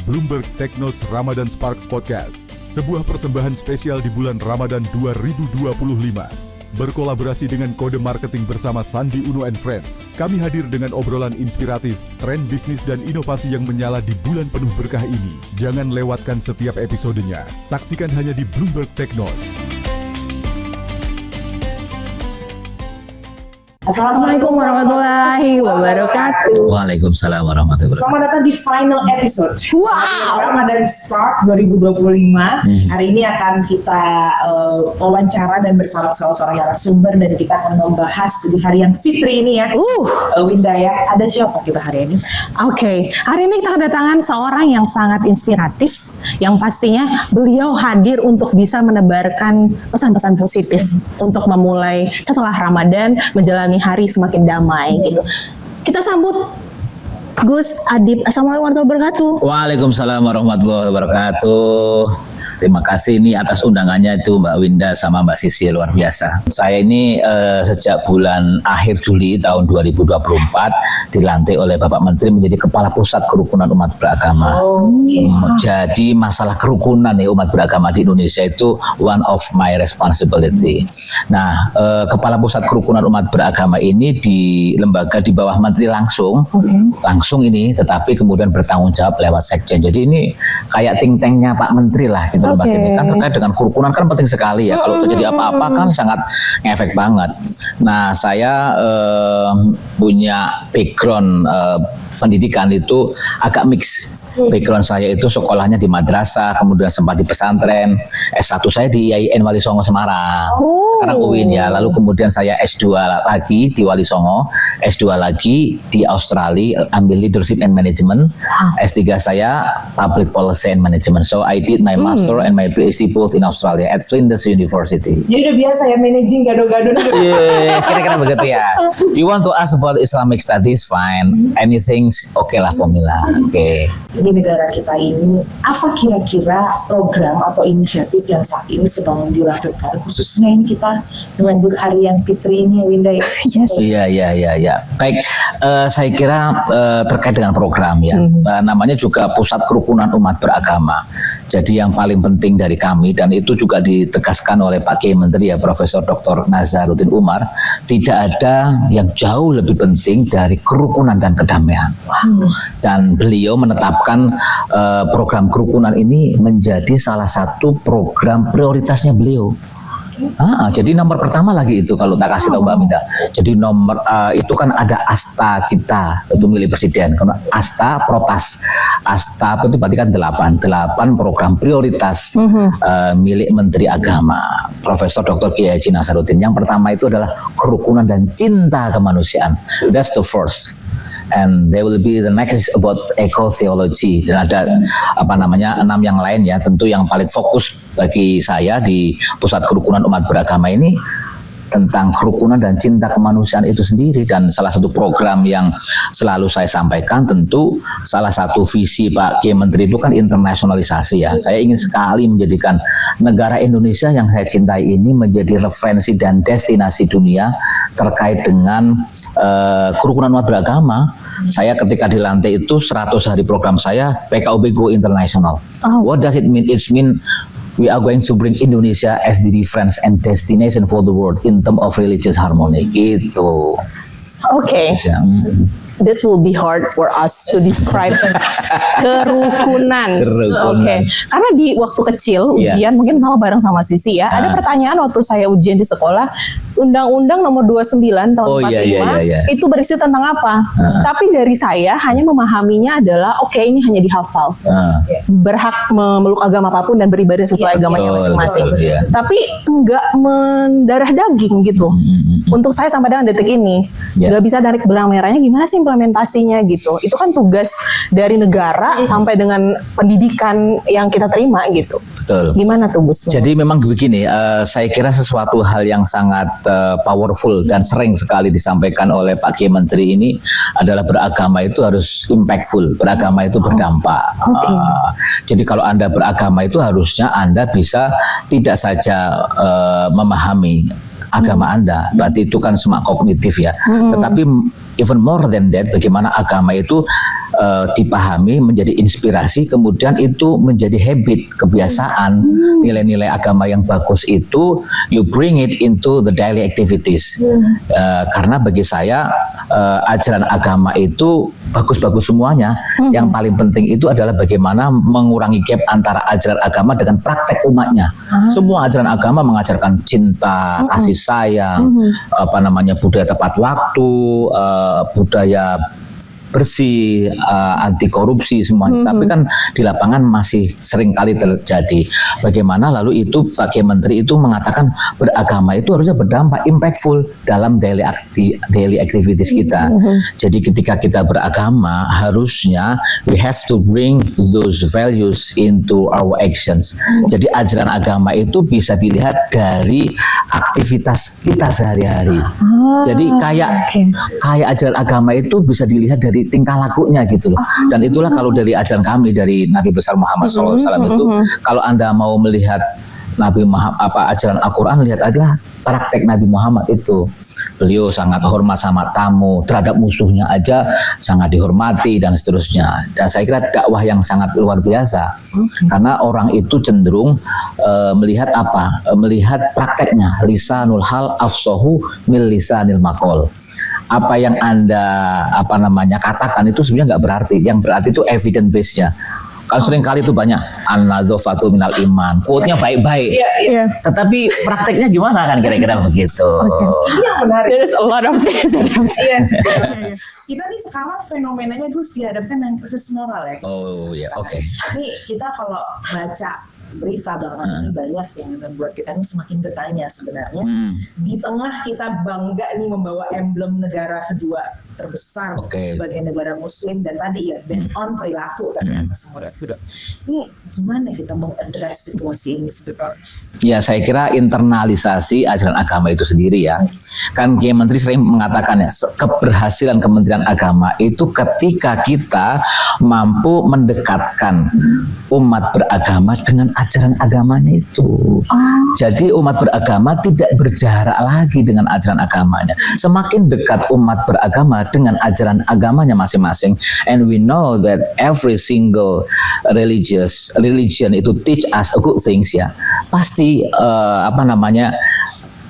Bloomberg Technos Ramadan Sparks Podcast, sebuah persembahan spesial di bulan Ramadan 2025. Berkolaborasi dengan Kode Marketing bersama Sandi Uno and Friends, kami hadir dengan obrolan inspiratif, tren bisnis dan inovasi yang menyala di bulan penuh berkah ini. Jangan lewatkan setiap episodenya. Saksikan hanya di Bloomberg Technos. Assalamualaikum warahmatullahi wabarakatuh. Waalaikumsalam warahmatullahi wabarakatuh. Selamat datang di final episode. Wow. Ramadan Spark 2025. Hari ini akan kita wawancara dan bersama salah seorang narasumber dan kita akan membahas di harian Fitri ini ya. Winda ya. Ada siapa kita hari ini? Oke, hari ini kita kedatangan seorang yang sangat inspiratif, yang pastinya beliau hadir untuk bisa menebarkan pesan-pesan positif untuk memulai setelah Ramadan menjalani hari semakin damai gitu. Kita sambut Gus Adib. Assalamualaikum warahmatullahi wabarakatuh. Waalaikumsalam warahmatullahi wabarakatuh. Terima kasih ini atas undangannya itu Mbak Winda sama Mbak Sisi, luar biasa. Saya ini sejak bulan akhir Juli tahun 2024 dilantik oleh Bapak Menteri menjadi Kepala Pusat Kerukunan Umat Beragama. Jadi masalah kerukunan umat beragama di Indonesia itu one of my responsibility. Nah, Kepala Pusat Kerukunan Umat Beragama ini di lembaga di bawah Menteri langsung ini, tetapi kemudian bertanggung jawab lewat Sekjen. Jadi ini kayak think tanknya Pak Menteri lah gitu. Lembaga ini kan terkait dengan kerukunan kan penting sekali ya. Kalau terjadi apa-apa kan sangat ngefek banget. Nah, saya punya background pendidikan itu agak mix. Background saya itu sekolahnya di madrasah, kemudian sempat di pesantren. S1 saya di IAIN Wali Songo Semarang. Sekarang UIN ya. Lalu kemudian saya S2 lagi di Wali Songo, S2 lagi di Australia, ambil Leadership and Management. S3 saya Public Policy and Management. So I did my master and my PhD both in Australia at Flinders University. Jadi udah biasa ya managing gado-gado. Iya, kira-kira begitu ya. You want to ask about Islamic studies, fine. Anything oke lah, formula. Oke. Di negara kita ini, apa kira-kira program atau inisiatif yang saat ini sedang dilakukan? Khususnya ini kita menyambut harian Fitri ini, Winda ya. Yes. Iya. Baik, saya kira terkait dengan program ya. Namanya juga Pusat Kerukunan Umat Beragama. Jadi yang paling penting dari kami, dan itu juga ditegaskan oleh Pak Kiai Menteri ya, Profesor Dr. Nazaruddin Umar, tidak ada yang jauh lebih penting dari kerukunan dan kedamaian. Dan beliau menetapkan program kerukunan ini menjadi salah satu program prioritasnya beliau. Jadi nomor pertama lagi itu kalau tak kasih tahu Mbak Minda. Jadi nomor itu kan ada Asta Cita, itu milik Presiden. Karena Asta Protas, Asta itu berarti kan 8 program prioritas milik Menteri Agama Profesor Dr. Kiai Haji Nasaruddin. Yang pertama itu adalah kerukunan dan cinta kemanusiaan. That's the first. And there will be the next about eco-theology, dan ada 6 yang lain ya. Tentu yang paling fokus bagi saya di Pusat Kerukunan Umat Beragama ini tentang kerukunan dan cinta kemanusiaan itu sendiri. Dan salah satu program yang selalu saya sampaikan, tentu salah satu visi Pak Kiai Menteri itu kan internasionalisasi ya. Saya ingin sekali menjadikan negara Indonesia yang saya cintai ini menjadi referensi dan destinasi dunia terkait dengan kerukunan umat beragama. Saya ketika dilantik itu 100 hari program saya PKUB Go International. What does it mean? It means we are going to bring Indonesia as the reference and destination for the world in terms of religious harmony. Gitu. Oke. That will be hard for us to describe kerukunan. Oke. Karena di waktu kecil ujian mungkin bareng sama Sisi ya. Ada pertanyaan waktu saya ujian di sekolah, Undang-Undang Nomor 29 tahun 45 itu berisi tentang apa? Tapi dari saya hanya memahaminya adalah ini hanya dihafal. Berhak memeluk agama apapun dan beribadah sesuai agamanya masing-masing. Tapi enggak mendarah daging gitu. Untuk saya sampai dengan detik ini nggak bisa tarik benang merahnya gimana sih implementasinya gitu. Itu kan tugas dari negara sampai dengan pendidikan yang kita terima gitu. Betul. Gimana tuh Gus? Jadi memang begini, saya kira sesuatu hal yang sangat powerful dan sering sekali disampaikan oleh Pak Kiai Menteri ini adalah beragama itu harus impactful, beragama itu berdampak. Jadi kalau Anda beragama itu harusnya Anda bisa tidak saja memahami agama Anda, berarti itu kan semak kognitif ya. Tetapi even more than that, bagaimana agama itu dipahami, menjadi inspirasi, kemudian itu menjadi habit, kebiasaan. Nilai-nilai agama yang bagus itu you bring it into the daily activities. Karena bagi saya ajaran agama itu bagus-bagus semuanya. Yang paling penting itu adalah bagaimana mengurangi gap antara ajaran agama dengan praktek umatnya. Semua ajaran agama mengajarkan cinta, kasih sayang, budaya tepat waktu, budaya bersih, anti korupsi semuanya. Tapi kan di lapangan masih sering kali terjadi. Bagaimana lalu itu Pak Menteri itu mengatakan beragama itu harusnya berdampak impactful dalam daily activities kita. Jadi ketika kita beragama harusnya we have to bring those values into our actions. Jadi ajaran agama itu bisa dilihat dari aktivitas kita sehari-hari. Jadi kayak ajaran agama itu bisa dilihat dari tingkah lakunya gitu loh. Dan itulah kalau dari ajaran kami dari Nabi besar Muhammad SAW itu, kalau Anda mau melihat Nabi Muhammad ajaran Al-Quran, lihat aja praktek Nabi Muhammad itu. Beliau sangat hormat sama tamu, terhadap musuhnya aja sangat dihormati dan seterusnya. Dan saya kira dakwah yang sangat luar biasa. Karena orang itu cenderung melihat melihat prakteknya. Lisanul hal afsahu mil lisanil maqal. Apa yang Anda katakan itu sebenarnya nggak berarti. Yang berarti itu evidence base-nya. Kan sering kali itu banyak an-nadzafatu minal iman, quote-nya baik-baik. Tetapi prakteknya gimana kan kira-kira begitu. Ini yang menarik. There is a lot of this. Kita nih sekarang fenomenanya terus dihadapkan dengan krisis moral ya. Oh ya, oke. Nih kita kalau baca berita belakangan ini banyak yang membuat kita ini semakin bertanya sebenarnya. Di tengah kita bangga nih membawa emblem negara kedua terbesar sebagai negara Muslim dan tadi ya based on perilaku ternyata semua itu. Ini gimana kita mengadres situasi ini sebetulnya? Ya saya kira internalisasi ajaran agama itu sendiri ya. Kan Kiai Menteri sering mengatakan ya keberhasilan Kementerian Agama itu ketika kita mampu mendekatkan umat beragama dengan ajaran agamanya itu. Jadi umat beragama tidak berjarak lagi dengan ajaran agamanya. Semakin dekat umat beragama dengan ajaran agamanya masing-masing, and we know that every single religion itu teach us a good things ya. Pasti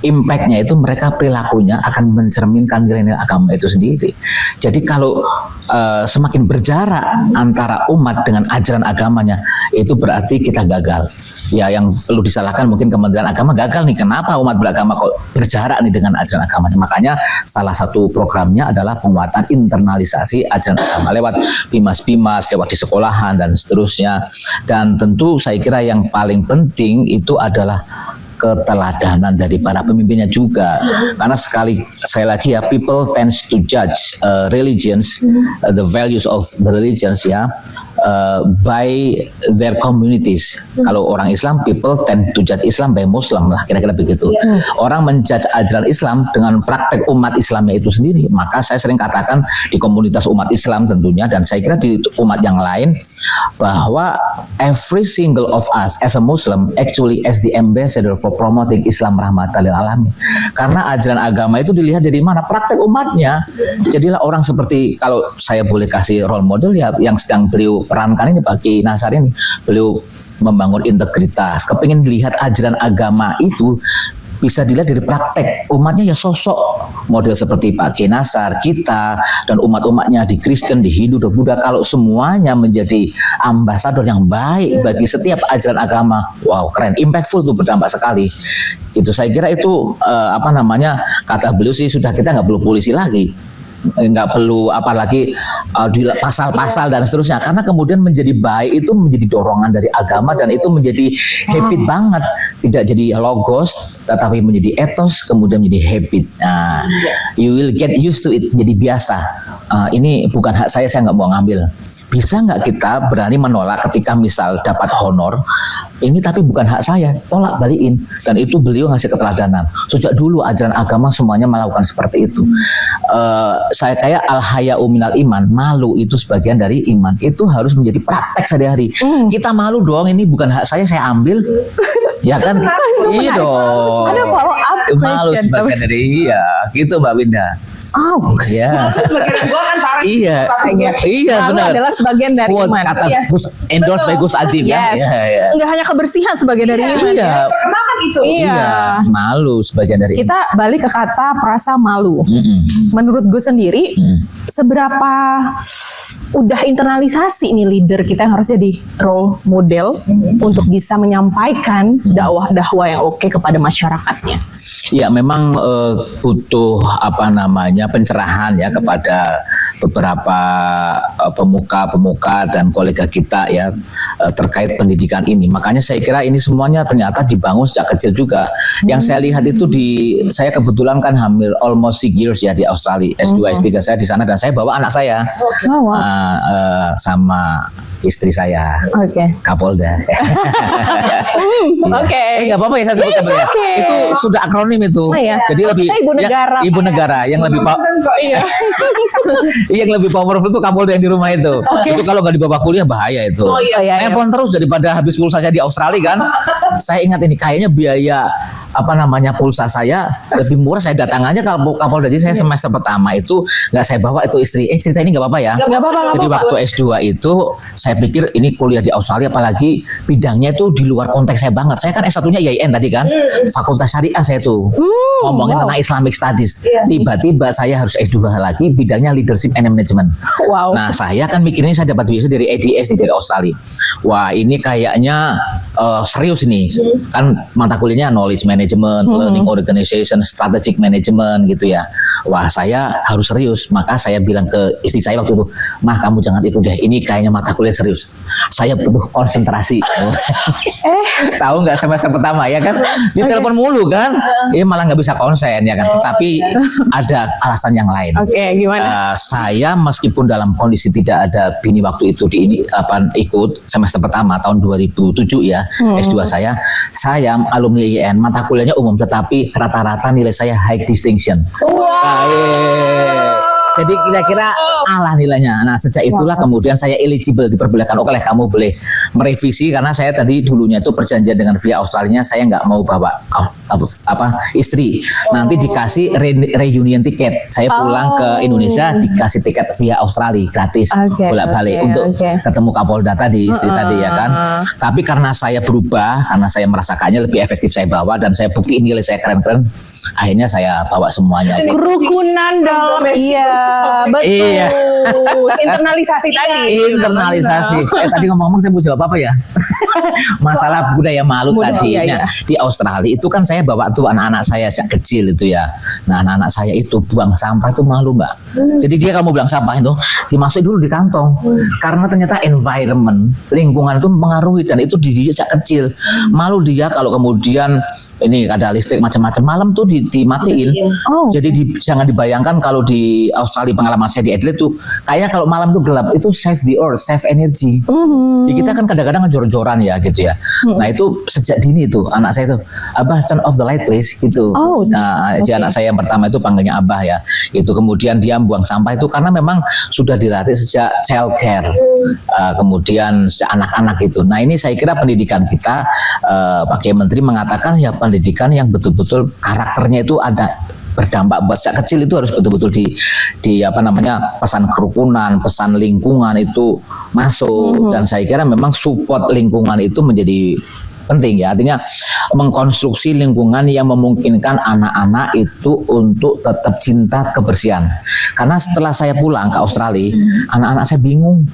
impact-nya itu mereka perilakunya akan mencerminkan nilai agama itu sendiri. Jadi kalau semakin berjarak antara umat dengan ajaran agamanya, itu berarti kita gagal. Ya yang perlu disalahkan mungkin Kementerian Agama gagal nih. Kenapa umat beragama kok berjarak nih dengan ajaran agamanya? Makanya salah satu programnya adalah penguatan internalisasi ajaran agama lewat bimas-bimas, lewat di sekolahan dan seterusnya. Dan tentu saya kira yang paling penting itu adalah keteladanan dari para pemimpinnya juga, karena sekali lagi ya people tends to judge religions, the values of the religions ya by their communities. Kalau orang Islam, people tend to judge Islam by Muslim lah, kira-kira begitu. Orang menjudge ajaran Islam dengan praktek umat Islamnya itu sendiri. Maka saya sering katakan di komunitas umat Islam tentunya, dan saya kira di umat yang lain, bahwa every single of us as a Muslim actually as the ambassador for promoting Islam rahmatan lil alamin. Karena ajaran agama itu dilihat dari mana? Praktek umatnya. Jadilah orang seperti, kalau saya boleh kasih role model ya, yang sedang beliau perankan ini Pak Kiai Nasar ini. Beliau membangun integritas, kepingin lihat ajaran agama itu bisa dilihat dari praktek umatnya, ya sosok model seperti Pak Kiai Nasar, kita dan umat-umatnya di Kristen, di Hindu, di Buddha. Kalau semuanya menjadi ambasador yang baik bagi setiap ajaran agama, wow keren, impactful tuh, berdampak sekali. Itu saya kira itu kata beliau sih sudah, kita nggak perlu polisi lagi, nggak perlu apalagi di pasal-pasal dan seterusnya, karena kemudian menjadi baik itu menjadi dorongan dari agama, dan itu menjadi habit banget, tidak jadi logos tetapi menjadi etos, kemudian menjadi habit. Nah, you will get used to it, jadi biasa. Ini bukan hak saya nggak mau ngambil. Bisa nggak kita berani menolak ketika misal dapat honor ini tapi bukan hak saya, tolak balikin. Dan itu beliau ngasih keteladanan. Sejak dulu ajaran agama semuanya melakukan seperti itu. Saya kayak al-haya'u minal iman, malu itu sebagian dari iman. Itu harus menjadi praktek sehari-hari. Kita malu dong, ini bukan hak saya ambil. Ya kan? Iya dong. Ada follow up malu question. sebagian dari gitu Mbak Winda. Oh, ya. Sebagian gue kan taruh Iya, Malu benar. adalah sebagian dari Quote iman. kata Iya. Gus endorse by Gus Adim ya. Yes. Iya. Enggak hanya kebersihan sebagian dari iman. Iya. Terkenal kan itu. Iya. Malu sebagian dari Kita balik ke kata perasa malu. Mm-mm. Menurut gue sendiri, seberapa udah internalisasi nih leader kita yang harus jadi role model untuk bisa menyampaikan dakwah-dakwah yang oke kepada masyarakatnya. Ya memang butuh pencerahan ya kepada beberapa pemuka-pemuka dan kolega kita ya terkait pendidikan ini. Makanya saya kira ini semuanya ternyata dibangun sejak kecil juga. Yang saya lihat itu saya kebetulan kan hamil almost 6 years ya di Australia, S2 S3 saya di sana dan saya bawa anak saya Oh, wow. sama istri saya. Oke. Kapolda. Oke. Nggak apa-apa ya saya sebutkan ya. okay. Itu sudah akronim itu. Oh, iya. Jadi lebih Kita ibu negara. ibu negara yang lebih Iya. yang lebih powerful itu Kapolda yang di rumah itu. Itu kalau nggak dibawa kuliah bahaya itu. Oh, iya. Iya, iya. Nelpon terus daripada habis pulsa saya di Australia kan. Saya ingat ini kayaknya biaya pulsa saya lebih murah saya datang aja Kapolda. Jadi saya semester pertama itu nggak saya bawa itu istri. Cerita ini nggak apa-apa ya. Nggak apa-apa, nggak Jadi apa-apa. waktu S2 itu saya pikir ini kuliah di Australia apalagi bidangnya itu di luar konteks saya banget. Saya kan S1-nya IAIN tadi kan. Fakultas Syariah saya tuh. Ngomongin tentang Islamic Studies. Iya. Tiba-tiba saya harus S2 lagi bidangnya Leadership and Management. Wow. Nah saya kan mikirnya saya dapat beasiswa dari ADS dari Australia. Wah ini kayaknya serius ini. Kan mata kuliahnya Knowledge Management, Learning Organization, Strategic Management gitu ya. Wah saya harus serius. Maka saya bilang ke istri saya waktu itu, "Mah kamu jangan ikut deh. Ini kayaknya mata kuliah serius. Saya butuh konsentrasi." Tahu nggak semester pertama ya kan? Ditelepon mulu kan? Malah nggak bisa konsen ya kan. Tetapi ada alasan yang lain. Oke, gimana? Saya meskipun dalam kondisi tidak ada bini waktu itu ikut semester pertama tahun 2007 ya S2 saya alumni IAIN mata kuliahnya umum tetapi rata-rata nilai saya high distinction. Jadi kira-kira Allah nilainya. Nah sejak itulah kemudian saya eligible diperbolehkan. Oke lah kamu boleh merevisi karena saya tadi dulunya itu perjanjian dengan via Australia saya nggak mau bawa istri. Nanti dikasih reunion tiket. Saya pulang ke Indonesia dikasih tiket via Australia gratis bolak-balik untuk ketemu Kapolda tadi istri tadi ya kan. Tapi karena saya berubah karena saya merasa kayaknya lebih efektif saya bawa dan saya buktiin nilai saya keren-keren. Akhirnya saya bawa semuanya. Kerukunan dalam betul. Iya. Internalisasi tadi. Internalisasi. Tadi ngomong-ngomong saya mau jawab apa ya? Masalah budaya malu tadi. Iya. Di Australia itu kan saya bawa tuh anak-anak saya sejak kecil itu ya. Nah anak-anak saya itu buang sampah itu malu Mbak. Jadi dia kalau mau buang sampah itu dimasukin dulu di kantong. Karena ternyata environment lingkungan itu mempengaruhi dan itu dididik sejak kecil. Malu dia kalau kemudian ini ada listrik macam-macam malam tuh dimatiin. Jadi jangan dibayangkan kalau di Australia pengalaman saya di Adelaide tuh kayak kalau malam tuh gelap itu save the earth, save energy. Jadi kita kan kadang-kadang jor-joran ya gitu ya. Nah itu sejak dini tuh anak saya tuh Abah turn off the light please gitu. Nah jadi anak saya yang pertama itu panggilnya Abah ya. Itu kemudian dia buang sampah itu karena memang sudah dilatih sejak child care. Kemudian sejak anak-anak itu. Nah ini saya kira pendidikan kita Pak Kiai Menteri mengatakan ya pendidikan yang betul-betul karakternya itu ada berdampak buat sejak kecil itu harus betul-betul di pesan kerukunan, pesan lingkungan itu masuk dan saya kira memang support lingkungan itu menjadi penting ya, artinya mengkonstruksi lingkungan yang memungkinkan anak-anak itu untuk tetap cinta kebersihan. Karena setelah saya pulang ke Australia, anak-anak saya bingung.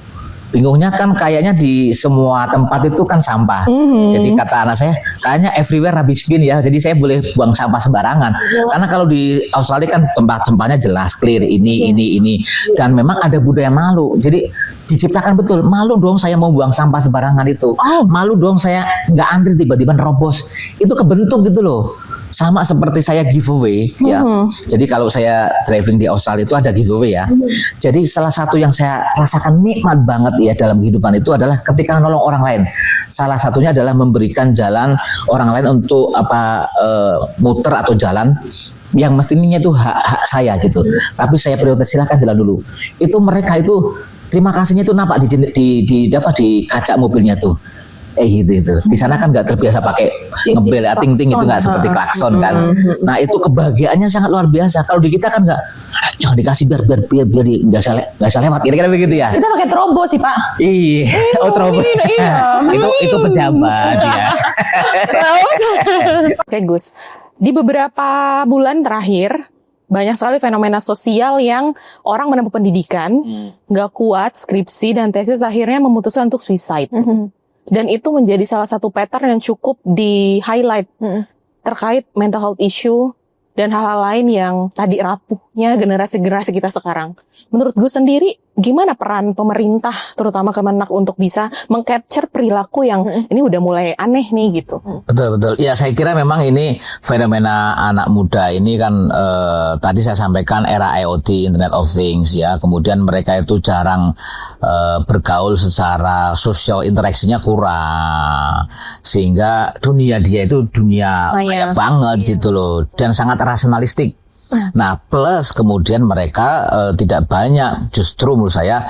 Bingungnya kan kayaknya di semua tempat itu kan sampah. Jadi kata anak saya, kayaknya everywhere rubbish bin ya. Jadi saya boleh buang sampah sembarangan. Karena kalau di Australia kan tempat sampahnya jelas, clear, ini. Dan memang ada budaya malu. Jadi diciptakan betul, malu dong saya mau buang sampah sembarangan itu. Malu dong saya nggak antri tiba-tiba nerobos. Itu kebentuk gitu loh. Sama seperti saya giveaway ya. Jadi kalau saya driving di Australia itu ada giveaway ya. Jadi salah satu yang saya rasakan nikmat banget ya dalam kehidupan itu adalah ketika nolong orang lain. Salah satunya adalah memberikan jalan orang lain untuk muter atau jalan yang mestinya itu hak saya gitu. Tapi saya prioritas silakan jalan dulu. Itu mereka itu terima kasihnya itu nampak di kaca mobilnya tuh. Itu. Di sana kan nggak terbiasa pakai ngebel ya, ting-ting itu nggak seperti klakson kan. Nah itu kebahagiaannya sangat luar biasa. Kalau di kita kan nggak, jangan dikasih biar nggak usah lewat. Kira-kira begitu ya. Kita pakai trobo sih Pak. Iya, trobo. itu pejabat ya. Oke Gus, di beberapa bulan terakhir banyak sekali fenomena sosial yang orang menempuh pendidikan, nggak kuat skripsi dan tesis akhirnya memutuskan untuk suicide. Dan itu menjadi salah satu pattern yang cukup di highlight terkait mental health issue dan hal-hal lain yang tadi rapuhnya generasi-generasi kita sekarang. Menurut gue sendiri, gimana peran pemerintah, terutama Kemenak, untuk bisa meng-capture perilaku yang ini udah mulai aneh nih gitu? Betul. Ya saya kira memang ini fenomena anak muda ini kan tadi saya sampaikan era IoT, Internet of Things ya. Kemudian mereka itu jarang bergaul secara social interaksinya kurang. Sehingga dunia dia itu dunia maya banget gitu loh. Dan sangat rasionalistik. Nah, plus kemudian mereka tidak banyak justru menurut saya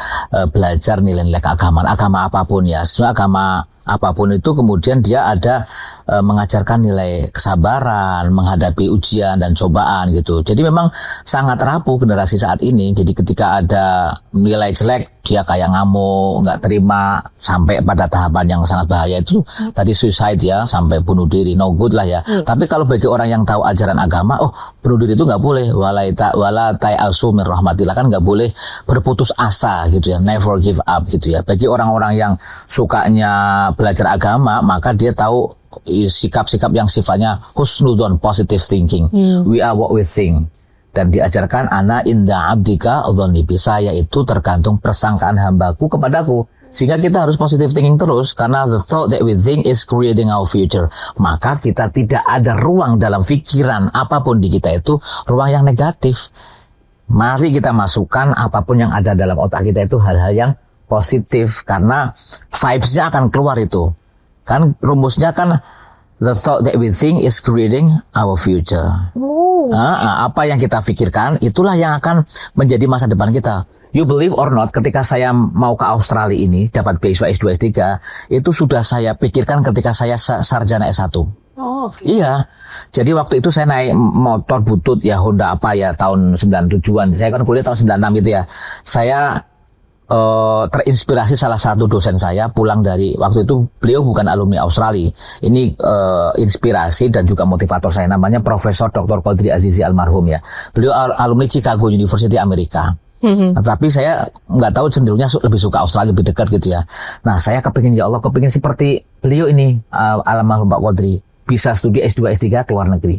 belajar nilai-nilai keagamaan, agama apapun ya. Sebenarnya agama apapun itu kemudian dia ada mengajarkan nilai kesabaran, menghadapi ujian dan cobaan gitu. Jadi memang sangat rapuh generasi saat ini. Jadi ketika ada nilai jelek, dia kayak ngamuk, nggak terima, sampai pada tahapan yang sangat bahaya itu tadi suicide ya, sampai bunuh diri, no good lah ya. Tapi kalau bagi orang yang tahu ajaran agama, bunuh diri itu nggak boleh, wala ta'asu min rahmatillah, kan nggak boleh berputus asa gitu ya, never give up gitu ya. Bagi orang-orang yang sukanya belajar agama, maka dia tahu sikap-sikap yang sifatnya husnudon, positive thinking. We are what we think. Dan diajarkan ana inda abdika dzannibi, saya itu tergantung persangkaan hambaku kepadaku. Sehingga kita harus positive thinking terus, karena the thought that we think is creating our future. Maka kita tidak ada ruang dalam pikiran apapun di kita itu ruang yang negatif. Mari kita masukkan apapun yang ada dalam otak kita itu hal-hal yang positif, karena vibes-nya akan keluar itu. Kan rumusnya kan the thought that we think is creating our future. Apa yang kita pikirkan itulah yang akan menjadi masa depan kita. You believe or not, ketika saya mau ke Australia ini dapat beasiswa S2 S3 itu sudah saya pikirkan ketika saya sarjana S1. Iya. Jadi waktu itu saya naik motor butut ya, Honda apa ya, tahun 97-an. Saya kan kuliah tahun 96 itu ya. Saya terinspirasi salah satu dosen saya pulang dari, waktu itu beliau bukan alumni Australia. Ini inspirasi dan juga motivator saya, namanya Profesor Dr. Qadri Azizi almarhum ya. Beliau alumni Chicago University Amerika. Tapi saya nggak tahu, cenderungnya lebih suka Australia, lebih dekat gitu ya. Nah saya kepingin, ya Allah, kepingin seperti beliau ini, almarhum Pak Qadri, bisa studi S2 S3 ke luar negeri.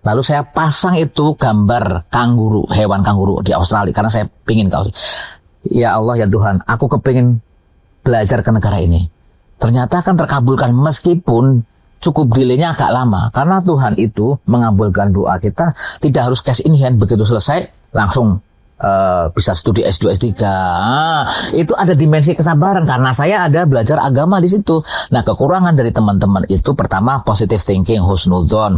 Lalu saya pasang itu gambar kanguru, hewan kanguru di Australia, karena saya pingin ke Australia. Ya Allah ya Tuhan, aku kepingin belajar ke negara ini. Ternyata kan terkabulkan, meskipun cukup delaynya agak lama. Karena Tuhan itu mengabulkan doa kita, tidak harus cash in hand, begitu selesai langsung bisa studi S2 S3. Itu ada dimensi kesabaran, karena saya ada belajar agama di situ. Nah, kekurangan dari teman-teman itu pertama positive thinking, husnudzon,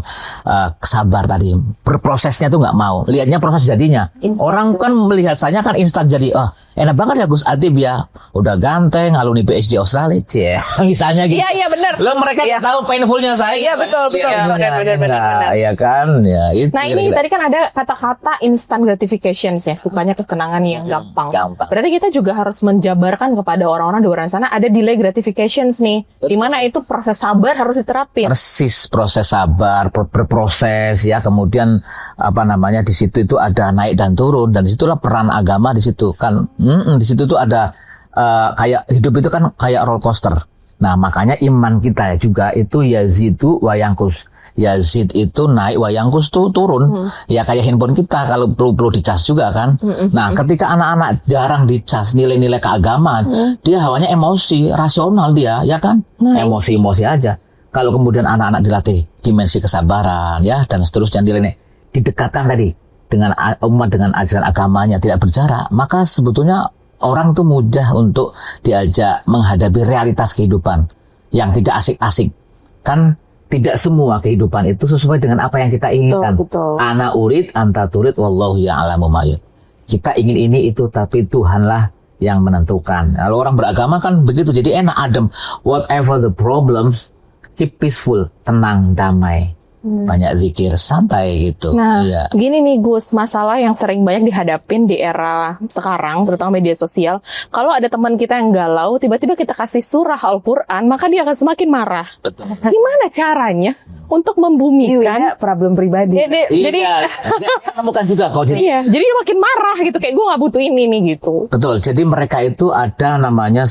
sabar tadi. Berprosesnya tuh nggak mau, lihatnya proses jadinya. Orang kan melihat saya kan instan jadi, enak banget ya Gus Atib ya, udah ganteng, alumni PhD Australia, misalnya gitu. Iya benar. Lo mereka tahu painfulnya saya. Iya betul. Benar. Iya kan, ya itu. Nah ini tadi kan ada kata-kata instant gratification ya, sukanya kesenangan yang gampang. Berarti kita juga harus menjabarkan kepada orang-orang di luar sana ada delay gratifications nih, di mana itu proses sabar harus diterapin. Persis, proses sabar, berproses ya. Kemudian di situ itu ada naik dan turun, dan disitulah peran agama di situ kan. Di situ tuh ada kayak hidup itu kan kayak roller coaster. Nah makanya iman kita juga itu yazidu wa yanqus. Yazid itu naik, wa yanqus tuh turun. Ya kayak handphone kita kalau perlu dicas juga kan. Nah ketika anak-anak jarang dicas nilai-nilai keagamaan, dia hawanya emosi, rasional dia, ya kan? Emosi-emosi aja. Kalau kemudian anak-anak dilatih dimensi kesabaran ya dan seterusnya, nilai didekatkan tadi dengan umat, dengan ajaran agamanya, tidak berjarak, maka sebetulnya orang tuh mudah untuk diajak menghadapi realitas kehidupan yang tidak asik-asik. Kan tidak semua kehidupan itu sesuai dengan apa yang kita inginkan. Betul. Ana urid anta turid wallahu ya'lamu ma yud. Kita ingin ini itu, tapi Tuhanlah yang menentukan. Kalau orang beragama kan begitu, jadi enak, adem. Whatever the problems, keep peaceful, tenang, damai. Banyak zikir, santai gitu. Nah, iya. Gini nih Gus, masalah yang sering banyak dihadapin di era sekarang, terutama media sosial. Kalau ada teman kita yang galau, tiba-tiba kita kasih surah Al-Quran, maka dia akan semakin marah. Betul. Gimana caranya untuk membumikan problem pribadi. Jadi temukan juga kok. Jadi, iya, jadi dia makin marah gitu, kayak gue nggak butuh ini nih gitu. betul. Jadi mereka itu ada namanya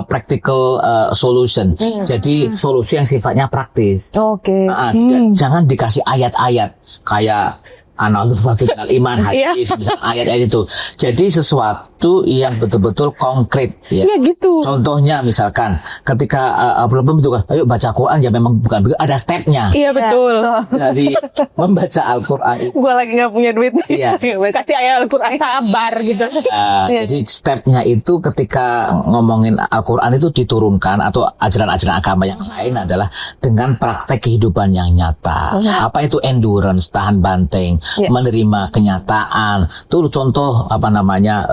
practical solution. Jadi solusi yang sifatnya praktis. Oke. Jangan dikasih ayat-ayat kayak An-Nadzafatu minal iman, hadis, misalnya ayat-ayat itu. Jadi sesuatu yang betul-betul konkret. Ya. Iya gitu. Contohnya misalkan ketika belum itu kan, ayo baca Quran ya memang bukan begitu, ada stepnya. Iya betul. Dari membaca Al-Quran itu. Gue lagi nggak punya duit. Iya. Kasih ayat Al-Quran sabar gitu. Jadi stepnya itu ketika ngomongin Al-Quran itu diturunkan atau ajaran-ajaran agama yang lain adalah dengan praktek kehidupan yang nyata. Apa itu endurance, tahan banting, menerima kenyataan. Tuh contoh apa namanya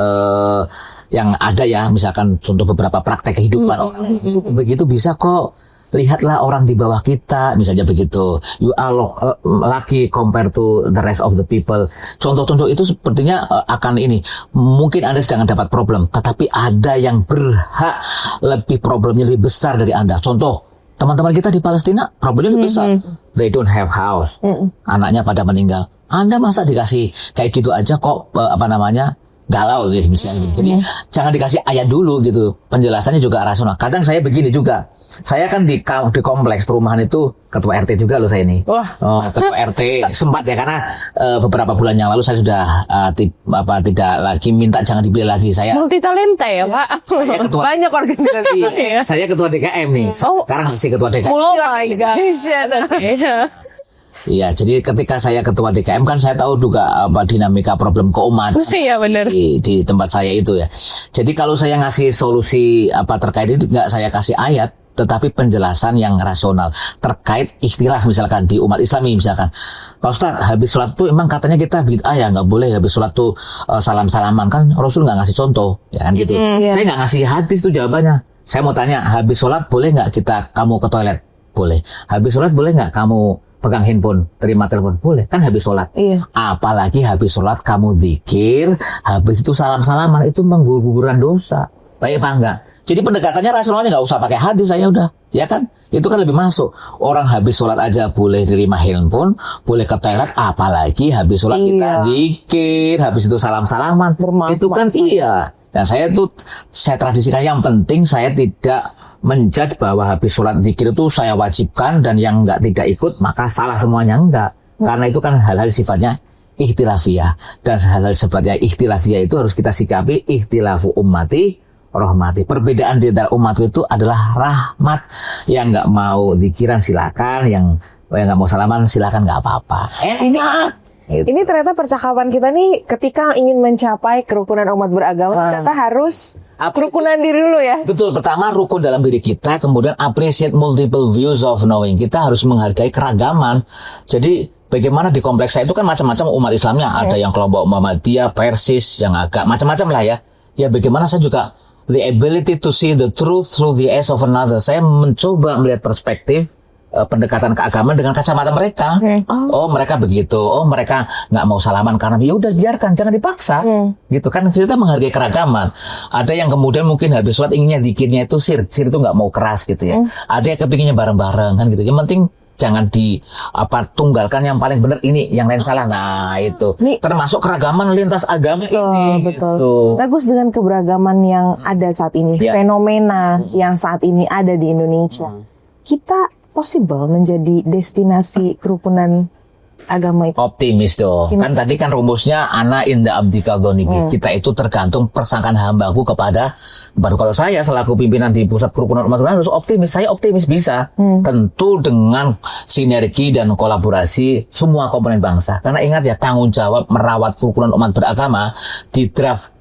yang ada ya, misalkan contoh beberapa praktek kehidupan orang itu begitu bisa kok. Lihatlah orang di bawah kita, misalnya begitu. You are lucky compared to the rest of the people. Contoh-contoh itu sepertinya akan ini. Mungkin Anda sedang dapat problem, tetapi ada yang berhak lebih problemnya lebih besar dari Anda. Contoh, teman-teman kita di Palestina problemnya lebih besar. They don't have house. Anaknya pada meninggal. Anda masa dikasih kayak gitu aja kok galau gitu misalnya. Jadi jangan dikasih ayat dulu gitu. Penjelasannya juga rasional. Kadang saya begini juga. Saya kan di kompleks perumahan itu ketua RT juga loh saya ini. Ketua RT sempat ya karena beberapa bulan yang lalu saya sudah tidak lagi minta jangan dipilih lagi. Saya multi talenta ya Pak. Saya ketua Banyak organisasi. saya ketua DKM nih. Sekarang masih ketua DKM. Oh my god. Iya, jadi ketika saya ketua DKM kan saya tahu juga dinamika problem keumatan. Iya benar. Di tempat saya itu ya. Jadi kalau saya ngasih solusi terkait itu nggak saya kasih ayat, tetapi penjelasan yang rasional terkait ikhtilaf misalkan di umat Islami misalkan. Pak Ustadz, habis sholat tuh emang katanya kita bid'ah ya, nggak boleh habis sholat tuh salam-salaman, kan Rasul nggak ngasih contoh, ya kan gitu. Saya nggak ngasih hadis tuh jawabannya. Saya mau tanya, habis sholat boleh nggak kamu ke toilet? Boleh. Habis sholat boleh nggak kamu pegang handphone, terima telepon? Boleh, kan habis sholat. Iya. Apalagi habis sholat kamu zikir, habis itu salam-salaman, itu menggugurkan dosa. Baik apa enggak? Jadi pendekatannya rasionalnya nggak usah pakai hadis, saya udah, ya kan? Itu kan lebih masuk. Orang habis sholat aja boleh terima handphone, boleh ke toilet, apalagi habis sholat kita zikir, habis itu salam-salaman. Itu kan iya. Dan saya tradisikan yang penting saya tidak menjudge bahwa habis sholat zikir itu saya wajibkan dan yang tidak ikut maka salah semuanya, enggak. Karena itu kan hal-hal sifatnya ikhtilafiyah, dan hal-hal sifatnya ikhtilafiyah itu harus kita sikapi ikhtilafu ummati rahmati. Perbedaan di antara umat itu adalah rahmat. Yang nggak mau zikiran silakan, yang nggak mau salaman silakan, nggak apa-apa. Enak. Ini ternyata percakapan kita nih ketika ingin mencapai kerukunan umat beragama, ternyata harus kerukunan diri dulu ya. Betul, pertama rukun dalam diri kita, kemudian appreciate multiple views of knowing. Kita harus menghargai keragaman. Jadi bagaimana di kompleks saya itu kan macam-macam umat Islamnya. Ada yang kelompok Muhammadiyah, Persis, yang agak macam-macam lah ya. Ya bagaimana saya juga the ability to see the truth through the eyes of another. Saya mencoba melihat perspektif pendekatan keagamaan dengan kacamata mereka. Oh mereka begitu, oh mereka nggak mau salaman karena ya udah biarkan, jangan dipaksa. Gitu kan, kita menghargai keragaman. Ada yang kemudian mungkin habis sholat inginnya zikirnya itu sir itu nggak mau keras gitu ya. Ada yang kepinginnya bareng-bareng kan gitu. Yang penting jangan tunggalkan yang paling benar ini, yang lain salah. Nah itu termasuk keragaman lintas agama ini. Betul. Gitu. Bagus dengan keberagaman yang ada saat ini, fenomena yang saat ini ada di Indonesia. Kita possible menjadi destinasi kerukunan agama itu. Optimis dong. Kan tadi kan rumusnya ana inda abdika dzonibi. Kita itu tergantung persangkaan hambaku kepada baru. Kalau saya selaku pimpinan di pusat kerukunan umat beragama harus optimis. Saya optimis bisa. Tentu dengan sinergi dan kolaborasi semua komponen bangsa. Karena ingat ya, tanggung jawab merawat kerukunan umat beragama di draft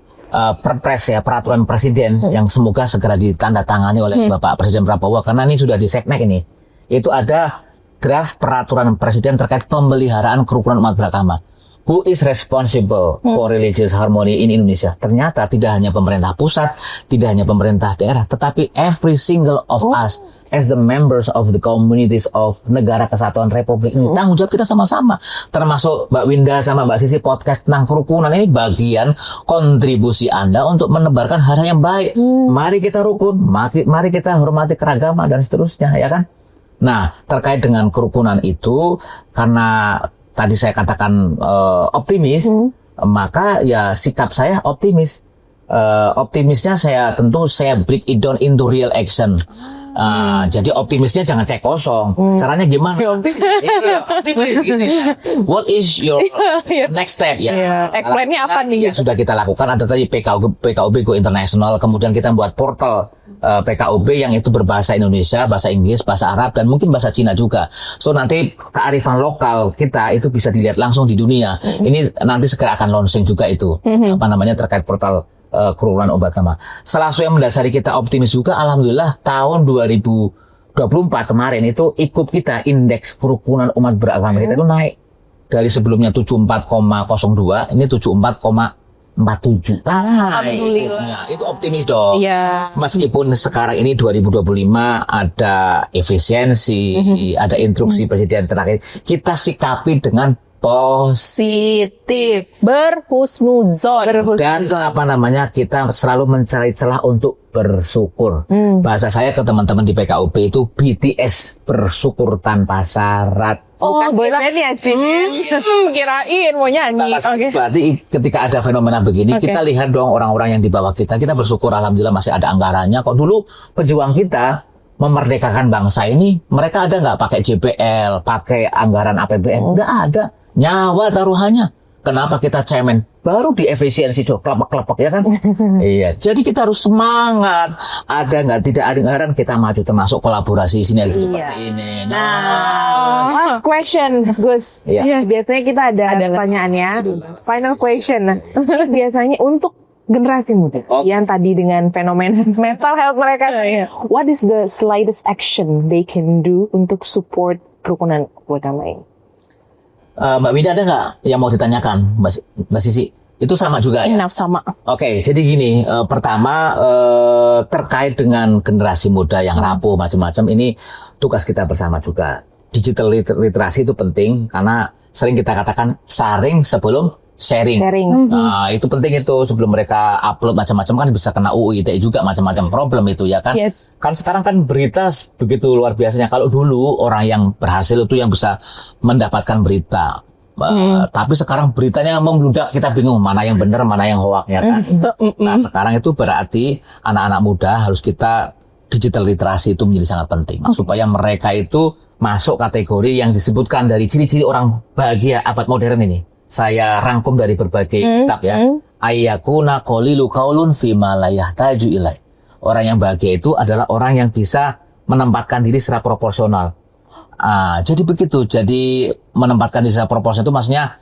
perpres ya, peraturan presiden yang semoga segera ditandatangani oleh Bapak Presiden Prabowo, karena ini sudah di Seknek ini. Itu ada draft peraturan presiden terkait pemeliharaan kerukunan umat beragama. who is responsible for religious harmony in Indonesia? Ternyata tidak hanya pemerintah pusat, tidak hanya pemerintah daerah, tetapi every single of us as the members of the communities of Negara Kesatuan Republik ini. Tanggung jawab kita sama-sama. Termasuk Mbak Winda sama Mbak Sisi podcast tentang kerukunan ini bagian kontribusi Anda untuk menebarkan hal yang baik. Mari kita rukun, mari kita hormati keragaman dan seterusnya, ya kan? Nah, terkait dengan kerukunan itu, karena tadi saya katakan optimis, maka ya sikap saya optimis. Optimisnya saya break it down into real action. Jadi optimisnya jangan cek kosong. Caranya gimana? What is your next step? Ya, plan-nya apa nih? Yang sudah kita lakukan ada tadi PKUB Go International. Kemudian kita buat portal PKUB yang itu berbahasa Indonesia, bahasa Inggris, bahasa Arab, dan mungkin bahasa Cina juga. So nanti kearifan lokal kita itu bisa dilihat langsung di dunia. Ini nanti segera akan launching juga itu. Terkait portal kerukunan umat beragama. Salah satu yang mendasari kita optimis juga, alhamdulillah tahun 2024 kemarin itu ikut kita indeks kerukunan umat beragama kita itu naik dari sebelumnya 74,02 ini 74,47. Alhamdulillah. Nah, itu optimis dong. Iya. Meskipun sekarang ini 2025 ada efisiensi, ada instruksi presiden terakhir, kita sikapi dengan positif, berhusnuzon, dan kita selalu mencari celah untuk bersyukur. Bahasa saya ke teman-teman di PKUB itu BTS, bersyukur tanpa syarat. Bukan boyband ya, kirain mau nyanyi. Berarti ketika ada fenomena begini, kita lihat dong orang-orang yang di bawah kita bersyukur, alhamdulillah masih ada anggarannya. Kok dulu pejuang kita memerdekakan bangsa ini, mereka ada nggak pakai JPL, pakai anggaran APBN? Nggak ada. Nyawa taruhannya. Kenapa kita cemen? Baru di efisiensi kelepek-kelepek, ya kan? Iya. Jadi kita harus semangat. Ada nggak tidak ada anggaran, kita maju, termasuk kolaborasi sinergi seperti ini. Last question, Gus. Biasanya kita ada pertanyaannya. Final question. Biasanya untuk generasi muda yang tadi dengan fenomena mental health mereka, what is the slightest action they can do untuk support kerukunan agama ini? Mbak Winda ada nggak yang mau ditanyakan, Mbak Sisi? Itu sama juga ya? Sama. Oke, jadi gini, pertama terkait dengan generasi muda yang rapuh macam-macam, ini tugas kita bersama juga. Digital literasi itu penting karena sering kita katakan saring sebelum sharing. Nah, itu penting itu, sebelum mereka upload macam-macam kan bisa kena UU ITE juga, macam-macam problem itu, ya kan? Yes. Kan sekarang kan berita begitu luar biasanya. Kalau dulu orang yang berhasil itu yang bisa mendapatkan berita. Tapi sekarang beritanya membludak, kita bingung mana yang benar, mana yang hoax, ya kan? Nah, sekarang itu berarti anak-anak muda harus kita digital literasi itu menjadi sangat penting supaya mereka itu masuk kategori yang disebutkan dari ciri-ciri orang bahagia abad modern ini. Saya rangkum dari berbagai kitab ya. Ayyakuna qalilu qaulun fima la yahtaju ilai. Orang yang bahagia itu adalah orang yang bisa menempatkan diri secara proporsional. Jadi begitu. Jadi menempatkan diri secara proporsional itu maksudnya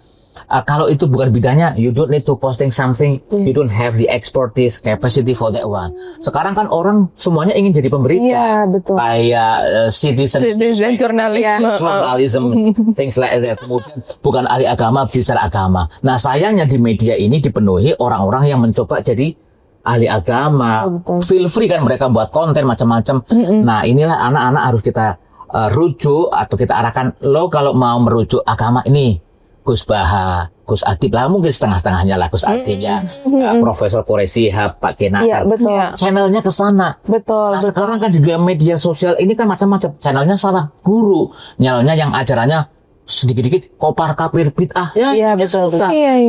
kalau itu bukan bidangnya, you don't need to posting something, you don't have the expertise, capacity for that one. Sekarang kan orang semuanya ingin jadi pemberita. Iya, betul. Kayak citizen journalism, things like that. Kemudian bukan ahli agama, bicara agama. Nah, sayangnya di media ini dipenuhi orang-orang yang mencoba jadi ahli agama. Feel free kan mereka buat konten macam-macam. Nah, inilah anak-anak harus kita rujuk atau kita arahkan. Lo kalau mau merujuk agama ini, Gus Baha, Gus Adib lah, mungkin setengah-setengahnya lah Gus Adib ya, Profesor Quraisy Shihab, Pak Kenasar, channelnya ke sana. Betul. Nah, sekarang kan di dalam media sosial ini kan macam-macam, channelnya salah guru, channelnya yang ajarannya sedikit-sedikit kopar kafir bid'ah, ya betul.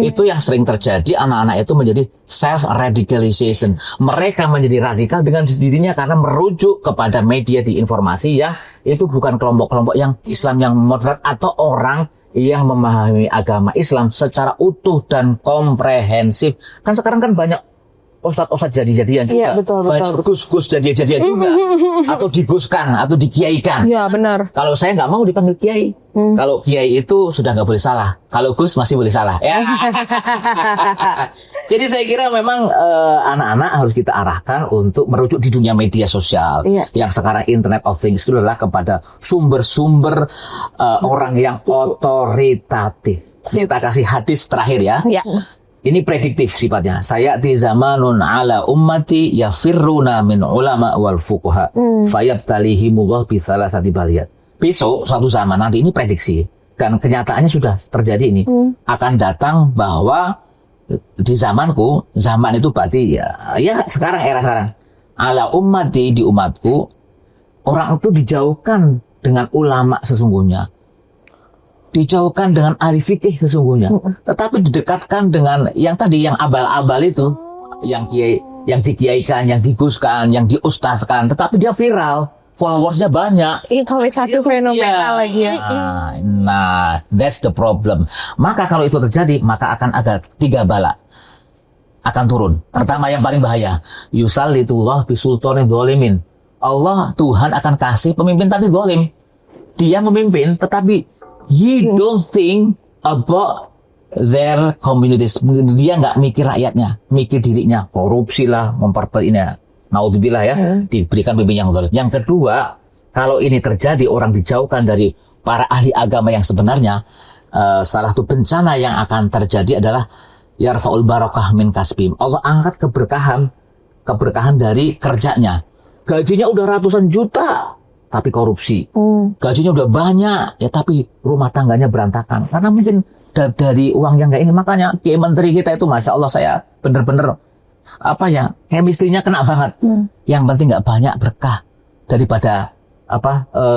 Itu yang sering terjadi, anak-anak itu menjadi self radicalization. Mereka menjadi radikal dengan sendirinya karena merujuk kepada media di informasi yang itu bukan kelompok-kelompok yang Islam yang moderat atau orang yang memahami agama Islam secara utuh dan komprehensif. Kan sekarang kan banyak ustadz-ustadz jadi-jadian juga. Iya, betul. Banyak gus-gus jadi-jadian juga. Atau diguskan, atau dikiaikan. Ya, benar. Kalau saya nggak mau dipanggil kiai. Kalau kiai itu sudah nggak boleh salah. Kalau gus masih boleh salah. Ya. Jadi saya kira memang anak-anak harus kita arahkan untuk merujuk di dunia media sosial. Yang sekarang Internet of Things itu adalah kepada sumber-sumber orang yang otoritatif. Kita kasih hadis terakhir ya. Ya. Ini prediktif sifatnya. Sayati zamanun ala ummati yafirruna min ulama wal fuqaha fayabtalihimullah bi salasati baliyat. Besok suatu zaman nanti, ini prediksi dan kenyataannya sudah terjadi ini. Akan datang bahwa di zamanku, zaman itu berarti ya sekarang, era sekarang. Ala ummati, di umatku, orang itu dijauhkan dengan ulama sesungguhnya. Dijauhkan dengan ahli fikih sesungguhnya, tetapi didekatkan dengan yang tadi, yang abal-abal itu, yang kiai, yang dikiaikan, yang diguskan, yang diustazkan, tetapi dia viral, followersnya banyak. Ini kalau satu fenomenal lagi ya. Nah, that's the problem. Maka kalau itu terjadi, maka akan ada 3 bala akan turun. Pertama, yang paling bahaya, yusallitullah bisultanin dzalimin. Allah, Tuhan akan kasih pemimpin tapi zalim. Dia memimpin tetapi he don't think about their communities. Dia nggak mikir rakyatnya, mikir dirinya, korupsi lah, memperbaiknya. Naudzubillah ya, diberikan pemimpin yang zalim. Yang kedua, kalau ini terjadi, orang dijauhkan dari para ahli agama yang sebenarnya, salah satu bencana yang akan terjadi adalah yarfa'ul barakah min kasbim. Allah angkat keberkahan dari kerjanya. Gajinya udah ratusan juta, tapi korupsi. Gajinya udah banyak, ya tapi rumah tangganya berantakan. Karena mungkin dari uang yang nggak ini. Makanya Kiai Menteri kita itu, Masya Allah, saya bener-bener chemistry-nya kena banget. Yang penting nggak banyak berkah daripada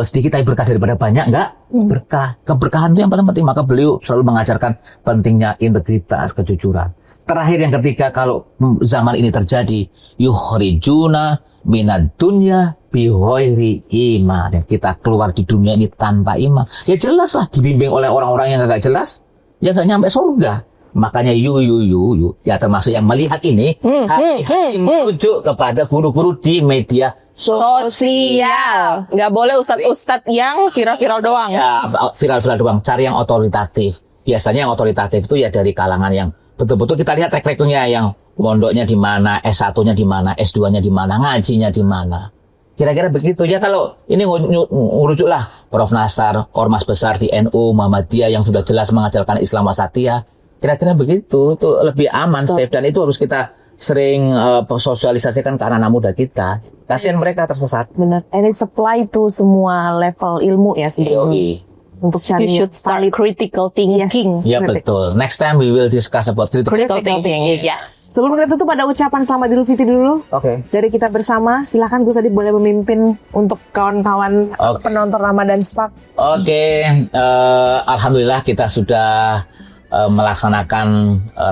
sedikit tapi berkah daripada banyak nggak berkah. Keberkahan itu yang paling penting. Maka beliau selalu mengajarkan pentingnya integritas, kejujuran. Terakhir yang ketiga, kalau zaman ini terjadi, yukhrijuna minad dunya bighairi iman, dan kita keluar di dunia ini tanpa iman. Ya jelas lah, dibimbing oleh orang-orang yang agak jelas, ya nggak nyampe surga. Makanya ya termasuk yang melihat ini, hati-hati merujuk kepada guru-guru di media sosial. Nggak boleh ustadz-ustadz yang viral-viral doang. Ya, viral-viral doang. Cari yang otoritatif. Biasanya yang otoritatif itu ya dari kalangan yang betul-betul kita lihat track record-nya, yang pondoknya di mana, S1-nya di mana, S2-nya di mana, ngajinya di mana. Kira-kira begitu ya. Kalau ini ngurujuklah Prof. Nasar, ormas besar di NU Muhammadiyah yang sudah jelas mengajarkan Islam wasatiyah. Kira-kira begitu, itu lebih aman, safe, dan itu harus kita sering sosialisasikan ke anak-anak muda kita. Kasihan mereka tersesat. Benar. And it's apply to semua level ilmu ya sebenarnya. Untuk cari You should start critical thinking. Ya betul. Next time we will discuss about critical thinking. Yes. Sebelum kita tutup, ada ucapan selamat Idul Fitri dulu. Oke. Dari kita bersama, silakan Gus Adib boleh memimpin untuk kawan-kawan penonton Ramadan Spark. Oke. Alhamdulillah kita sudah melaksanakan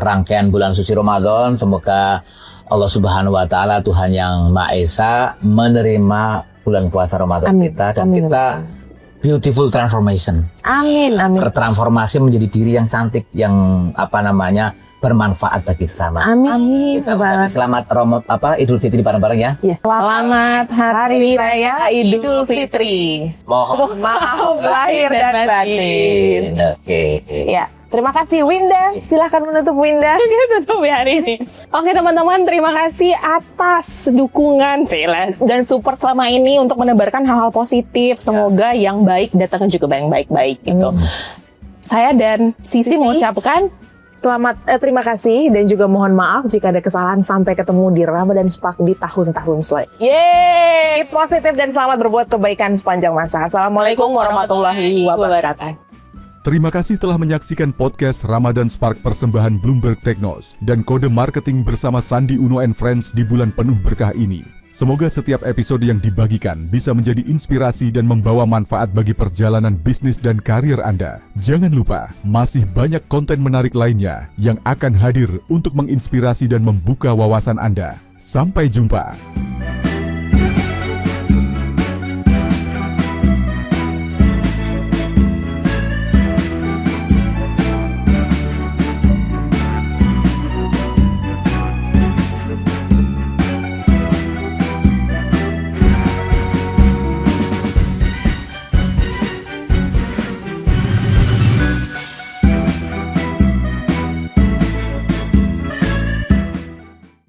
rangkaian bulan suci Ramadan. Semoga Allah Subhanahu wa taala, Tuhan yang Maha Esa, menerima bulan puasa Ramadan kita, dan kita beautiful transformation. Amin, amin. Bertransformasi menjadi diri yang cantik, yang bermanfaat bagi sesama. Amin. Selamat Idul Fitri bareng-bareng ya. Selamat Hari Raya Idul Fitri. Mohon maaf lahir dan batin. Oke. Ya. Terima kasih Winda, silahkan menutup Winda. Kita tutup ya hari ini. Oke teman-teman, terima kasih atas dukungan dan support selama ini untuk menebarkan hal-hal positif. Semoga yang baik datangnya juga yang baik-baik gitu. Saya dan Sisi mengucapkan terima kasih dan juga mohon maaf jika ada kesalahan. Sampai ketemu di Ramadan Spark di tahun-tahun selanjutnya. Yeay, positif dan selamat berbuat kebaikan sepanjang masa. Assalamualaikum warahmatullahi wabarakatuh. Terima kasih telah menyaksikan podcast Ramadan Spark persembahan Bloomberg Technos dan kode marketing bersama Sandi Uno and Friends di bulan penuh berkah ini. Semoga setiap episode yang dibagikan bisa menjadi inspirasi dan membawa manfaat bagi perjalanan bisnis dan karir Anda. Jangan lupa, masih banyak konten menarik lainnya yang akan hadir untuk menginspirasi dan membuka wawasan Anda. Sampai jumpa.